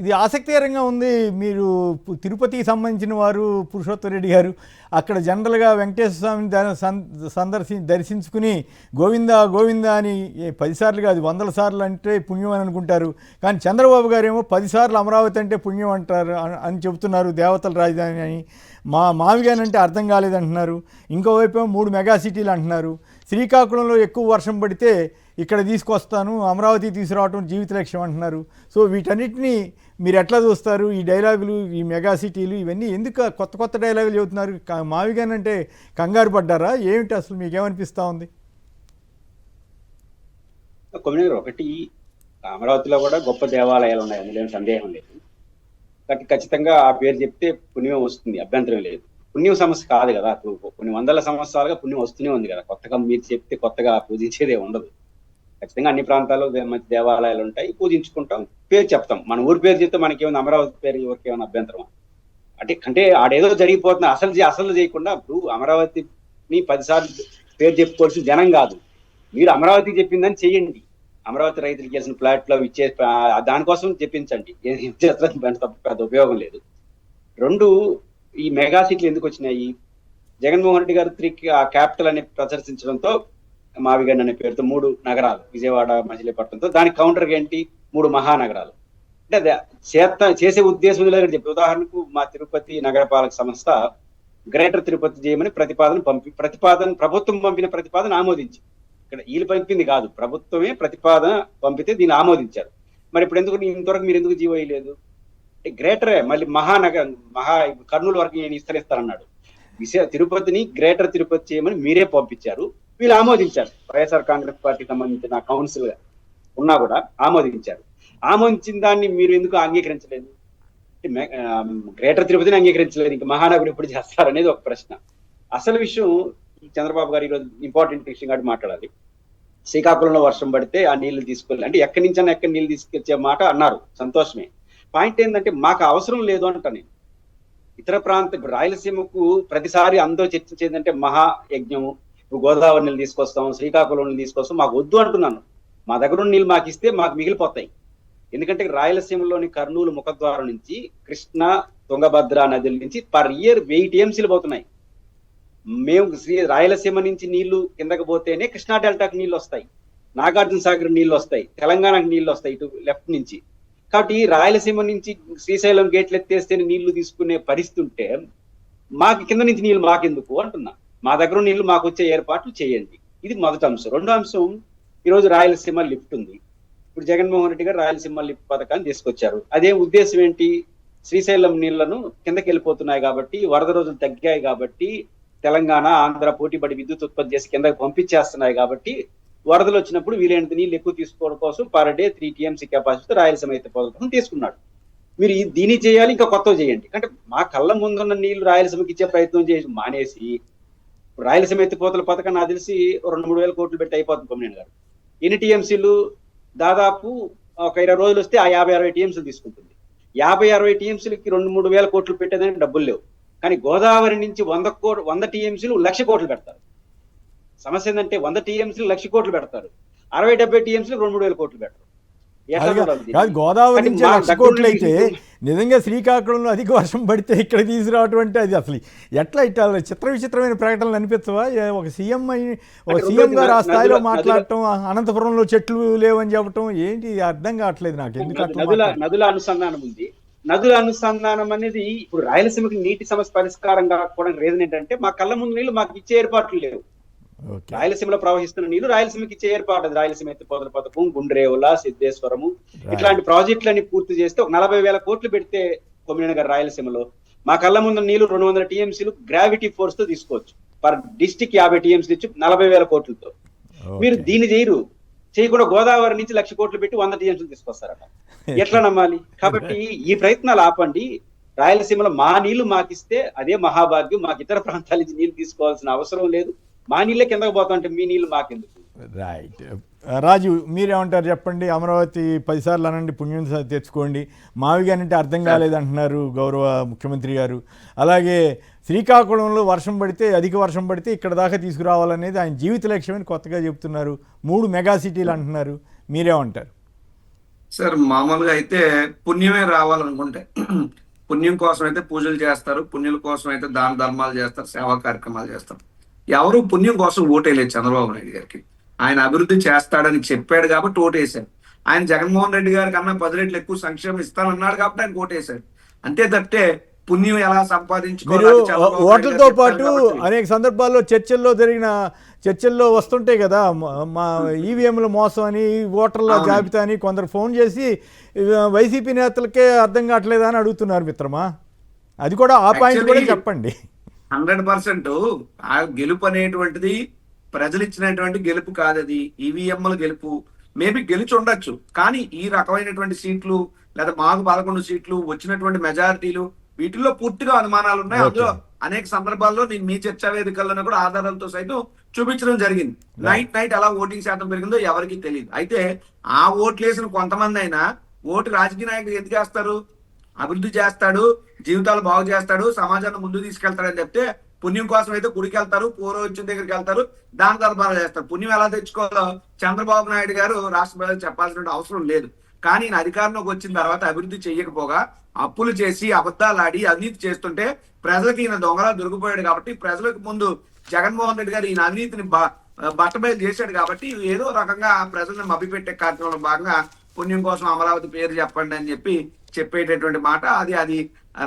ఇది ఆసక్తికరంగా ఉంది. మీరు తిరుపతికి సంబంధించిన వారు పురుషోత్తమ రెడ్డి గారు అక్కడ జనరల్గా వెంకటేశ్వర స్వామిని దర్శించుకుని గోవిందా గోవిందా అని 10 సార్లు కాదు 100 సార్లు అంటే పుణ్యం అని అనుకుంటారు. కానీ చంద్రబాబు గారు ఏమో 10 సార్లు అమరావతి అంటే పుణ్యం అంటారు అని చెబుతున్నారు, దేవతల రాజధాని అని. మావిగానంటే అర్థం కాలేదంటున్నారు. ఇంకోవైపు 3 మెగా సిటీలు అంటున్నారు. శ్రీకాకుళంలో ఎక్కువ వర్షం పడితే ఇక్కడ తీసుకొస్తాను, అమరావతి తీసుకురావటం జీవిత లక్ష్యం అంటున్నారు. సో వీటన్నిటినీ మీరు ఎట్లా చూస్తారు? ఈ డైలాగులు, ఈ మెగా సిటీలు, ఇవన్నీ ఎందుకు కొత్త కొత్త డైలాగులు చెబుతున్నారు? మావిగానంటే కంగారు పడ్డారా ఏమిటి? అసలు మీకేమనిపిస్తూ ఉంది? ఒకటి, అమరావతిలో కూడా గొప్ప దేవాలయాలు ఉన్నాయి, అందులో సందేహం లేదు. కాబట్టి ఖచ్చితంగా ఆ పేరు చెప్తే పుణ్యం వస్తుంది, అభ్యంతరం లేదు. పుణ్యం సమస్య కాదు కదా, కొన్ని వందల సంవత్సరాలుగా పుణ్యం వస్తూనే ఉంది కదా. కొత్తగా మీరు చెప్తే కొత్తగా పూజించేదే ఉండదు. ఖచ్చితంగా అన్ని ప్రాంతాల్లో మంచి దేవాలయాలు ఉంటాయి, పూజించుకుంటాం, పేరు చెప్తాం. మన ఊరి పేరు చెప్తే మనకేమైనా అమరావతి పేరు ఎవరికి ఏమైనా అభ్యంతరం అంటే ఆడేదో జరిగిపోతుంది, అసలు చేయకుండా ఇప్పుడు అమరావతిని 10 సార్లు పేరు చెప్పుకోవాల్సిన జనం కాదు. మీరు అమరావతికి చెప్పిందని చెయ్యండి. అమరావతి రైతులకు చేసిన ఫ్లాట్లో ఇచ్చే దానికోసం చెప్పించండి, పెద్ద ఉపయోగం లేదు. 2, ఈ మెగా సిటీలు ఎందుకు వచ్చినాయి? జగన్మోహన్ రెడ్డి గారు 3 క్యాపిటల్ అని ప్రదర్శించడంతో మావిగన్ అనే పేరుతో 3 నగరాలు, విజయవాడ, మచిలీపట్నంతో, దానికి కౌంటర్ ఏంటి 3 మహానగరాలు. అంటే అదే చేసే ఉద్దేశం లేదు చెప్పి. ఉదాహరణకు మా తిరుపతి నగరపాలక సంస్థ గ్రేటర్ తిరుపతి చేయమని ప్రభుత్వం పంపిన ప్రతిపాదన ఆమోదించి, ఇక్కడ వీళ్ళు పంపింది కాదు, ప్రభుత్వమే ప్రతిపాదన పంపితే దీన్ని ఆమోదించారు. మరి ఇప్పుడు ఇంతవరకు మీరు ఎందుకు జీవో వేయలేదు? గ్రేటరే మళ్ళీ కర్నూలు వరకు నేను ఇస్తానన్నాడు. తిరుపతిని గ్రేటర్ తిరుపతి చేయమని మీరే పంపించారు, వీళ్ళు ఆమోదించారు. వైఎస్ఆర్ కాంగ్రెస్ పార్టీకి సంబంధించిన కౌన్సిల్ ఉన్నా కూడా ఆమోదించారు. ఆమోదించిన దాన్ని మీరు ఎందుకు అంగీకరించలేదు? గ్రేటర్ తిరుపతిని అంగీకరించలేదు, ఇంకా మహానగరం ఎప్పుడు చేస్తారనేది ఒక ప్రశ్న. అసలు విషయం చంద్రబాబు గారు ఈరోజు ఇంపార్టెంట్ విషయం కాబట్టి మాట్లాడాలి. శ్రీకాకుళంలో వర్షం పడితే ఆ నీళ్లు తీసుకెళ్ళి, అంటే ఎక్కడి నీళ్లు తీసుకొచ్చే మాట అన్నారు, సంతోషమే. పాయింట్ ఏంటంటే మాకు అవసరం లేదు అంట. నేను ఇతర ఇప్పుడు రాయలసీమకు ప్రతిసారి అందరూ చర్చించేదంటే మహాయజ్ఞము, ఇప్పుడు గోదావరి నీళ్ళు తీసుకొస్తాం, శ్రీకాకుళం నీళ్ళు తీసుకొస్తాం, మాకు వద్దు అంటున్నాను. మా దగ్గర ఉన్న నీళ్ళు మాకు ఇస్తే మాకు మిగిలిపోతాయి. ఎందుకంటే రాయలసీమలోని కర్నూలు ముఖద్వారం నుంచి కృష్ణా, తుంగభద్ర నదుల నుంచి పర్ ఇయర్ 1000 టీఎంసీలు పోతున్నాయి. మేము రాయలసీమ నుంచి నీళ్లు కిందకు పోతేనే కృష్ణా డెల్టాకు నీళ్లు వస్తాయి, నాగార్జున సాగర్ నీళ్లు వస్తాయి, తెలంగాణకు నీళ్లు వస్తాయి ఇటు లెఫ్ట్ నుంచి. కాబట్టి రాయలసీమ నుంచి శ్రీశైలం గేట్లు ఎత్తేస్తేనే నీళ్లు తీసుకునే పరిస్థితి ఉంటే మాకు కింద నుంచి నీళ్లు మాకెందుకు అంటున్నా. మా దగ్గర నీళ్లు మాకు వచ్చే ఏర్పాట్లు చేయండి. ఇది మొదటి అంశం. రెండో అంశం, ఈరోజు రాయలసీమ లిఫ్ట్ ఉంది. ఇప్పుడు జగన్మోహన్ రెడ్డి గారు రాయలసీమ లిఫ్ట్ పథకాన్ని తీసుకొచ్చారు. అదే ఉద్దేశం ఏంటి? శ్రీశైలం నీళ్లను కిందకి వెళ్ళిపోతున్నాయి కాబట్టి, వరద రోజులు తగ్గాయి కాబట్టి, తెలంగాణ, ఆంధ్ర పోటీపడి విద్యుత్ ఉత్పత్తి చేసి కిందకి పంపించేస్తున్నాయి కాబట్టి, వరదలు వచ్చినప్పుడు వీలైనంత నీళ్ళు ఎక్కువ తీసుకోవడం కోసం per day 3 TMC capacity Rayalaseema అయితే పథకం తీసుకున్నాడు. మీరు దీన్ని చేయాలి, ఇంకా కొత్తవి చేయండి. అంటే మా కళ్ళ ముందున్న నీళ్లు రాయలసీమకి ఇచ్చే ప్రయత్నం చేసి మానేసి, రాయలసీమ ఎత్తిపోతల పథకం నాకు తెలిసి 2-3 వేల కోట్లు పెట్టి అయిపోతుంది కొమ్మినేని గారు. ఎన్ని టీఎంసీలు? దాదాపు ఒక 20 రోజులు వస్తే ఆ 50-60 టీఎంసీలు తీసుకుంటుంది. 50-60 టీఎంసీలకి 2-3 వేల కోట్లు పెట్టేదానికి డబ్బులు లేవు. కానీ గోదావరి నుంచి 100 టీఎంసీలు 1,00,000 కోట్లు పెడతారు. సమస్య ఏంటంటే 100 టీఎంసీలు 1,00,000 కోట్లు పెడతారు, 60-70 టీఎంసీలు 2-3 వేల కోట్లు పెడతారు. గోదావరి నుంచి 1,00,000 కోట్లు అయితే నిజంగా శ్రీకాకుళంలో అధిక వర్షం పడితే ఇక్కడ తీసుకురావటం అంటే అది అసలు ఎట్లా చిత్ర విచిత్రమైన ప్రకటనలు అనిపించవా? ఒక సీఎం గారు ఆ స్థాయిలో మాట్లాడటం, అనంతపురంలో చెట్లు లేవని చెప్పటం, ఏంటి అర్థం కావట్లేదు నాకు. ఎందుకు నదుల అనుసంధానం ఉంది. నదుల అనుసంధానం అనేది ఇప్పుడు రాయలసీమకి నీటి సమస్య పరిష్కారం కాకపోవడానికి రీజన్ ఏంటంటే మా కళ్ళ ముందు నీళ్లు మాకు ఇచ్చే ఏర్పాట్లు లేవు. రాయలసీమలో ప్రవహిస్తున్న నీళ్లు రాయలసీమకి ఇచ్చే ఏర్పాటు. రాయలసీమ ఎత్తిపోతల పథకం, గుండ్రేవుల, సిద్ధేశ్వరము ఇట్లాంటి ప్రాజెక్టులన్నీ పూర్తి చేస్తే ఒక 40,000 కోట్లు పెడితే కొమ్మినేని గారు రాయలసీమలో మా కళ్ళ ముందు నీళ్లు 200 టీఎంసీలు గ్రావిటీ ఫోర్స్ తో తీసుకోవచ్చు. పర్ డిస్టిక్ 50 టీఎంసీలు ఇచ్చి 40,000 కోట్లతో. మీరు దీన్ని చేయకుండా గోదావరి నుంచి 1,00,000 కోట్లు పెట్టి 100 టీఎంసీలు తీసుకొస్తారట. ఎట్లా నమ్మాలి? కాబట్టి ఈ ప్రయత్నాలు ఆపండి. రాయలసీమలో మా నీళ్లు మాకిస్తే అదే మహాభాగ్యం. మాకు ఇతర ప్రాంతాల నుంచి నీళ్లు తీసుకోవాల్సిన అవసరం లేదు. మా నీళ్ళే కిందకు పోతాంటే మీ నీళ్ళు మాకెందుకు? రైట్. రాజు, మీరేమంటారు చెప్పండి. అమరావతి 10 సార్లు అనండి, పుణ్యం తెచ్చుకోండి. మావిగానంటే అర్థం కాలేదంటున్నారు గౌరవ ముఖ్యమంత్రి గారు. అలాగే శ్రీకాకుళంలో అధిక వర్షం పడితే ఇక్కడ దాకా తీసుకురావాలనేది ఆయన జీవిత లక్ష్యమని కొత్తగా చెప్తున్నారు. 3 మెగా సిటీలు అంటున్నారు. మీరేమంటారు? సార్ మామూలుగా అయితే పుణ్యమే రావాలనుకుంటే పుణ్యం కోసం అయితే పూజలు చేస్తారు, పుణ్యుల కోసం అయితే దాన ధర్మాలు చేస్తారు, సేవా కార్యక్రమాలు చేస్తారు. ఎవరు పుణ్యం కోసం ఓటేయలేదు చంద్రబాబు నాయుడు గారికి. ఆయన అభివృద్ధి చేస్తాడని చెప్పాడు కాబట్టి ఓటేశారు. ఆయన జగన్మోహన్ రెడ్డి గారి కన్నా 10 రెట్లు ఎక్కువ సంక్షేమం ఇస్తానన్నాడు కాబట్టి ఆయన ఓటేశారు. అంతే తప్పితే పుణ్యం ఎలా మీరు సంపాదించుకోవాలి ఓట్లతో పాటు అనేక సందర్భాల్లో చర్చల్లో వస్తుంటాయి కదా, మా ఈవీఎంల మోసం అని, ఓటర్ల జాబితా అని కొందరు ఫోన్ చేసి వైసీపీ నేతలకే అర్థం కావట్లేదా అని అడుగుతున్నారు మిత్రమా. అది కూడా ఆ పాయింట్ కూడా చెప్పండి. 100% ఆ గెలుపు అనేటువంటిది ప్రజలు ఇచ్చినటువంటి గెలుపు కాదు, అది ఈవీఎంల గెలుపు. మేబీ గెలిచి ఉండొచ్చు, కానీ ఈ రకమైనటువంటి సీట్లు లేదా మాకు 11 సీట్లు వచ్చినటువంటి మెజారిటీలు వీటిల్లో పూర్తిగా అనుమానాలు ఉన్నాయి. అందులో అనేక సందర్భాల్లో నేను మీ చర్చా వేదికల్లో కూడా ఆధారాలతో సైతం చూపించడం జరిగింది. నైట్ అలా ఓటింగ్ శాతం పెరిగిందో ఎవరికి తెలియదు. అయితే ఆ ఓట్లు వేసిన కొంతమంది అయినా ఓటు రాజకీయ నాయకులు ఎందుకు వేస్తారు? అభివృద్ధి చేస్తాడు, జీవితాలు బాగు చేస్తాడు, సమాజాన్ని ముందుకు తీసుకెళ్తాడని చెప్తే పుణ్యం కోసం అయితే గుడికి వెళ్తారు, పూర్వోచ్చం దగ్గరికి వెళ్తారు, దాన ధర్మాలు చేస్తారు. పుణ్యం ఎలా తెచ్చుకోవాలో చంద్రబాబు నాయుడు గారు రాష్ట్ర ప్రజలు చెప్పాల్సిన అవసరం లేదు. కానీ ఈయన అధికారంలోకి వచ్చిన తర్వాత అభివృద్ధి చేయకపోగా అప్పులు చేసి అబద్ధాలు ఆడి అవినీతి చేస్తుంటే ప్రజలకు ఈయన దొంగలా దొరికిపోయాడు కాబట్టి, ప్రజలకు ముందు జగన్మోహన్ రెడ్డి గారు ఈయన అవినీతిని బట్టబయలు చేశాడు కాబట్టి ఏదో రకంగా ప్రజలను మభ్యపెట్టే కార్యక్రమంలో భాగంగా పుణ్యం కోసం అమరావతి పేరు చెప్పండి అని చెప్పేటటువంటి మాట. అది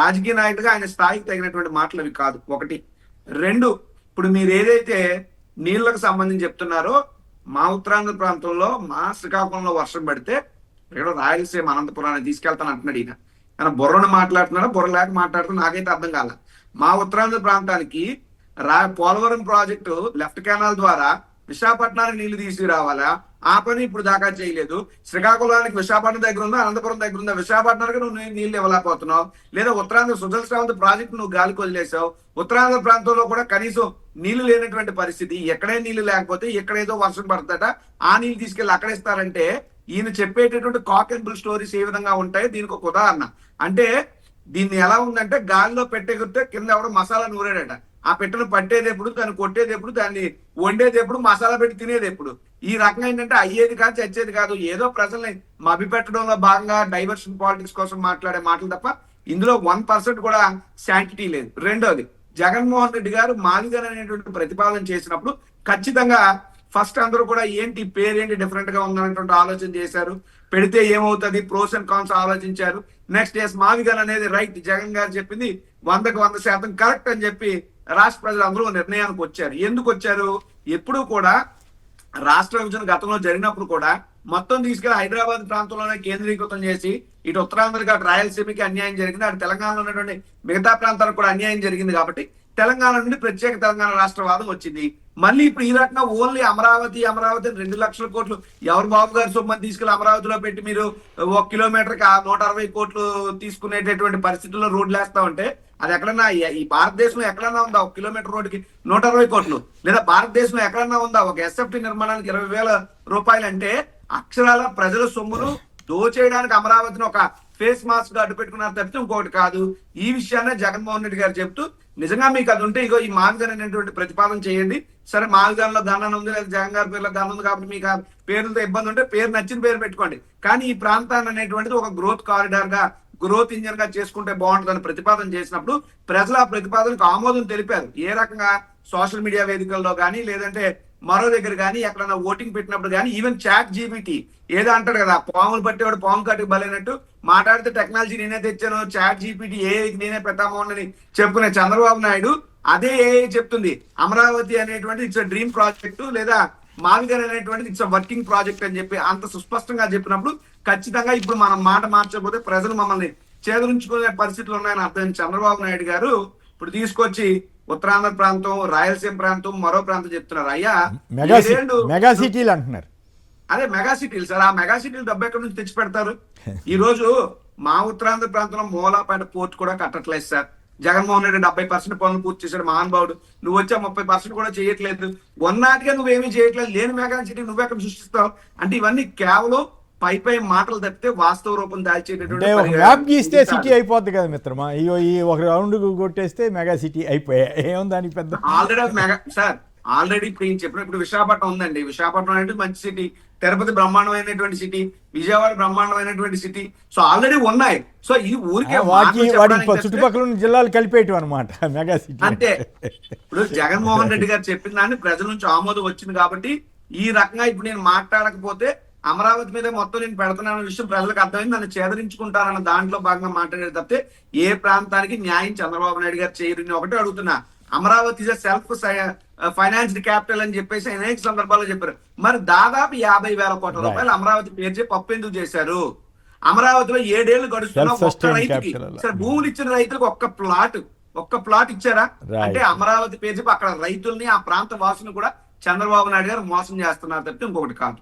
రాజకీయ నాయకుడిగా ఆయన స్థాయికి తగినటువంటి మాటలు అవి కాదు. 1. 2, ఇప్పుడు మీరు ఏదైతే నీళ్లకు సంబంధించి చెప్తున్నారో, మా ఉత్తరాంధ్ర ప్రాంతంలో మా శ్రీకాకుళంలో వర్షం పడితే ఇక్కడ రాయలసీమ అనంతపురాన్ని తీసుకెళ్తాను అంటున్నాడు ఈయన. ఆయన బుర్రను మాట్లాడుతున్నాడా బుర్ర లేక మాట్లాడుతున్నా నాకైతే అర్థం కాల. మా ఉత్తరాంధ్ర ప్రాంతానికి పోలవరం ప్రాజెక్టు లెఫ్ట్ కెనాల్ ద్వారా విశాఖపట్నానికి నీళ్లు తీసుకురావాలా? ఆ పని ఇప్పుడు దాకా చేయలేదు. శ్రీకాకుళానికి విశాఖపట్నం దగ్గర ఉందా, అనంతపురం దగ్గర ఉందా? విశాఖపట్నానికి నువ్వు నీళ్లు ఇవ్వలేకపోతున్నావు. లేదా ఉత్తరాంధ్ర సుజల శ్రావంతి ప్రాజెక్టు నువ్వు గాలికి వదిలేసావు. ఉత్తరాంధ్ర ప్రాంతంలో కూడా కనీసం నీళ్లు లేనటువంటి పరిస్థితి. ఎక్కడే నీళ్లు లేకపోతే ఎక్కడేదో వర్షం పడతాట, ఆ నీళ్లు తీసుకెళ్లి అక్కడ ఇస్తారంటే ఈయన చెప్పేటటువంటి కాక్ అండ్ బుల్ స్టోరీస్ ఏ విధంగా ఉంటాయి దీనికి ఒక ఉదాహరణ. అంటే దీన్ని ఎలా ఉందంటే గాలిలో పెట్టేగితే కింద ఎవడో మసాలా నూరాడట. ఆ పెట్టెను పట్టేది ఎప్పుడు, దాన్ని కొట్టేది ఎప్పుడు, దాన్ని వండేది ఎప్పుడు, మసాలా పెట్టి తినేది ఎప్పుడు. ఈ రకంగా ఏంటంటే అయ్యేది కాదు, చచ్చేది కాదు, ఏదో ప్రజల్ని మభ్యపెట్టడంలో భాగంగా డైవర్షన్ పాలిటిక్స్ కోసం మాట్లాడే మాటలు తప్ప ఇందులో 1% కూడా శాంటిటీ లేదు. రెండోది, జగన్మోహన్ రెడ్డి గారు మాదిగన్ అనేటువంటి ప్రతిపాదన చేసినప్పుడు ఖచ్చితంగా ఫస్ట్ అందరూ కూడా ఏంటి పేరేంటి డిఫరెంట్ గా ఉందనేటువంటి ఆలోచన చేశారు. పెడితే ఏమవుతుంది, ప్రోస్ అండ్ కాన్స్ ఆలోచించారు. నెక్స్ట్ మాదిగన్ అనేది రైట్, జగన్ గారు చెప్పింది 100% కరెక్ట్ అని చెప్పి రాష్ట్ర ప్రజలు అందరూ నిర్ణయానికి వచ్చారు. ఎందుకు వచ్చారు? ఎప్పుడు కూడా రాష్ట్ర విభజన గతంలో జరిగినప్పుడు కూడా మొత్తం తీసుకెళ్లి హైదరాబాద్ ప్రాంతంలోనే కేంద్రీకృతం చేసి ఇటు ఉత్తరాంధ్రకి అటు రాయలసీమకి అన్యాయం జరిగింది, అటు తెలంగాణలో ఉన్నటువంటి మిగతా ప్రాంతాలకు కూడా అన్యాయం జరిగింది. కాబట్టి తెలంగాణ నుండి ప్రత్యేక తెలంగాణ రాష్ట్రవాదం వచ్చింది. మళ్ళీ ఇప్పుడు ఈ రకంగా ఓన్లీ అమరావతి 2 లక్షల కోట్లు ఎవరు బాబు గారి సొమ్మని తీసుకెళ్లి అమరావతిలో పెట్టి మీరు 1 కిలోమీటర్కి 160 కోట్లు తీసుకునేటటువంటి పరిస్థితుల్లో రోడ్లు వేస్తా ఉంటే అది ఎక్కడన్నా ఈ భారతదేశంలో ఎక్కడన్నా ఉందా 1 కిలోమీటర్ రోడ్డుకి 160 కోట్లు? లేదా భారతదేశంలో ఎక్కడన్నా ఉందా ఒక ఎస్ఎఫ్టీ నిర్మాణానికి 20,000 రూపాయలు? అంటే అక్షరాల ప్రజల సొమ్మును దోచేయడానికి అమరావతిని ఒక ఫేస్ మాస్క్ గా అడ్డు పెట్టుకున్నారు తప్పితే ఇంకొకటి కాదు. ఈ విషయాన్ని జగన్మోహన్ రెడ్డి గారు చెప్తూ నిజంగా మీకు అది ఉంటే ఇగో ఈ మాదిగన్ అనేటువంటి ప్రతిపాదన చేయండి. సరే మాదిగన్ లో గణన ఉంది, లేదా జగన్ గారి పేర్లో గణన ఉంది కాబట్టి మీకు ఆ పేర్లతో ఇబ్బంది ఉంటే పేరు నచ్చిన పేరు పెట్టుకోండి. కానీ ఈ ప్రాంతాన్ని అనేటువంటిది ఒక గ్రోత్ కారిడార్ గా, గ్రోత్ ఇంజన్ గా చేసుకుంటే బాగుంటుందని ప్రతిపాదన చేసినప్పుడు ప్రజలు ఆ ప్రతిపాదనకు ఆమోదం తెలిపారు. ఏ రకంగా సోషల్ మీడియా వేదికల్లో కానీ, లేదంటే మరో దగ్గర కానీ, ఎక్కడైనా ఓటింగ్ పెట్టినప్పుడు కానీ, ఈవెన్ చాట్ జీపీటీ ఏదో అంటాడు కదా, పాములు పట్టేవాడు పాము కట్టుకు బలైనట్టు మాట్లాడితే టెక్నాలజీ నేనే తెచ్చాను, చాట్ జీపీటీ ఏఐకి నేనే పెద్దామని చెప్పుకునే చంద్రబాబు నాయుడు అదే ఏఐ చెప్తుంది అమరావతి అనేటువంటి ఇట్స్ డ్రీమ్ ప్రాజెక్టు, లేదా మాదిగన్ అనేటువంటిది ఇట్స్ వర్కింగ్ ప్రాజెక్ట్ అని చెప్పి అంత సుస్పష్టంగా చెప్పినప్పుడు ఖచ్చితంగా ఇప్పుడు మనం మాట మార్చకపోతే ప్రజలు మమ్మల్ని చేదరించుకునే పరిస్థితులు ఉన్నాయని అర్థం. చంద్రబాబు నాయుడు గారు ఇప్పుడు తీసుకొచ్చి ఉత్తరాంధ్ర ప్రాంతం, రాయలసీమ ప్రాంతం, మరో ప్రాంతం చెప్తున్నారు. అయ్యా మెగా సిటీలు అంటున్నారు. అదే మెగా సిటీలు సార్. ఆ మెగా సిటీలు డబ్బు ఎక్కడి నుంచి తెచ్చి పెడతారు? ఈ రోజు మా ఉత్తరాంధ్ర ప్రాంతంలో మూలాపేట పోర్ట్ కూడా కట్టట్లేదు సార్. జగన్మోహన్ రెడ్డి 70% పనులు పూర్తి చేశాడు మహానుభావుడు. నువ్వు వచ్చా 30% కూడా చేయట్లేదు. ఉన్నాటిగా నువ్వేమీ చేయట్లేదు. లేని మెగా సిటీ నువ్వెక్కడ సృష్టిస్తావు? అంటే ఇవన్నీ కేవలం పై మాటలు తప్పితే వాస్తవ రూపం దాల్చేటటువంటి సిటీ అయిపోద్ది కదా మిత్రమా. ఈ ఒక రౌండ్ కొట్టేస్తే మెగా సిటీ అయిపోయాయి. ఏముంది దానికి పెద్ద? ఆల్రెడీ మెగా సార్, ఆల్రెడీ ఇప్పుడు ఏం చెప్పిన ఇప్పుడు విశాఖపట్నం ఉందండి. విశాఖపట్నం అనేది మంచి సిటీ, తిరుపతి బ్రహ్మాండమైనటువంటి సిటీ, విజయవాడ బ్రహ్మాండమైనటువంటి సిటీ. సో ఆల్రెడీ ఉన్నాయి. సో ఈ ఊరికే వాటికి మాటలు చెప్పడానికి తెస్తే చుట్టుపక్కల ఉన్న జిల్లాలు కలిపేయటం అనమాట మెగా సిటీ అంతే. ఇప్పుడు జగన్మోహన్ రెడ్డి గారు చెప్పిన దాన్ని ప్రజల నుంచి ఆమోదం వచ్చింది కాబట్టి ఈ రకంగా ఇప్పుడు నేను మాట్లాడకపోతే అమరావతి మీద మొత్తం నేను పెడుతున్నాన విషయం ప్రజలకు అర్థమైంది, నన్ను చేదరించుకుంటారన్న దాంట్లో భాగంగా మాట్లాడేది తప్పితే ఏ ప్రాంతానికి న్యాయం చంద్రబాబు నాయుడు గారు చేయరు. నేను ఒకటే అడుగుతున్నా, Amaravati is self financed capital అని చెప్పేసి అనేక సందర్భాల్లో చెప్పారు. మరి దాదాపు 50,000 కోట్ల రూపాయలు అమరావతి పేరు చెప్పి అప్పు ఎందుకు చేశారు? అమరావతిలో 7 ఏళ్లు గడుస్తున్నా ఒక్క రైతుకి, సరే భూములు ఇచ్చిన రైతులకు ఒక్క ప్లాట్ ఇచ్చారా? అంటే అమరావతి పేరు చెప్పి అక్కడ రైతుల్ని, ఆ ప్రాంత వాసుని కూడా చంద్రబాబు నాయుడు గారు మోసం చేస్తున్నారు తప్పితే ఇంకొకటి కాదు.